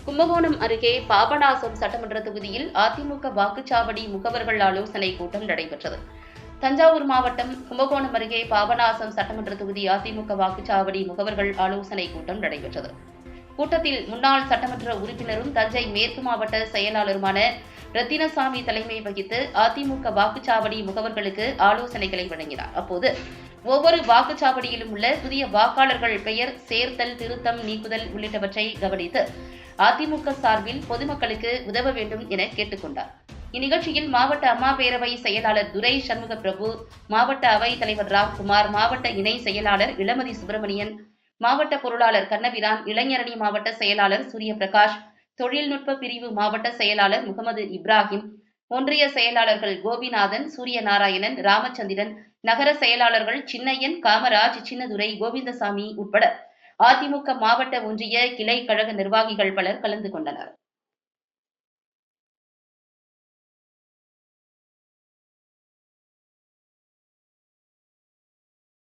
கும்பகோணம் அருகே பாபநாசம் சட்டமன்ற தொகுதியில் அதிமுக வாக்குச்சாவடி முகவர்கள் ஆலோசனை கூட்டம் நடைபெற்றது. தஞ்சாவூர் மாவட்டம் கும்பகோணம் அருகே பாபநாசம் சட்டமன்ற தொகுதி அதிமுக வாக்குச்சாவடி முகவர்கள் ஆலோசனை கூட்டம் நடைபெற்றது. கூட்டத்தில் முன்னாள் சட்டமன்ற உறுப்பினரும் தஞ்சை மேற்கு மாவட்ட செயலாளருமான ரத்தினசாமி தலைமை வகித்து அதிமுக வாக்குச்சாவடி முகவர்களுக்கு ஆலோசனைகளை வழங்கினார். அப்போது ஒவ்வொரு வாக்குச்சாவடியிலும் உள்ள புதிய வாக்காளர்கள் பெயர் சேர்த்தல், திருத்தம், நீக்குதல் உள்ளிட்டவற்றை கவனித்து அதிமுக சார்பில் பொதுமக்களுக்கு உதவ வேண்டும் என கேட்டுக் கொண்டார். இந்நிகழ்ச்சியில் மாவட்ட அம்மா பேரவை செயலாளர் துரை சண்முக பிரபு, மாவட்ட அவைத் தலைவர் ராம்குமார், மாவட்ட இணை செயலாளர் இளமதி சுப்பிரமணியன், மாவட்ட பொருளாளர் கண்ணபிரான், இளைஞரணி மாவட்ட செயலாளர் சூரியபிரகாஷ், தொழில்நுட்ப பிரிவு மாவட்ட செயலாளர் முகமது இப்ராஹிம், ஒன்றிய செயலாளர்கள் கோபிநாதன், சூரியநாராயணன், ராமச்சந்திரன், நகர செயலாளர்கள் சின்னையன், காமராஜ், சின்னதுரை, கோவிந்தசாமி உட்பட அதிமுக மாவட்ட ஒன்றிய கிளை கழக நிர்வாகிகள் பலர் கலந்து கொண்டனர்.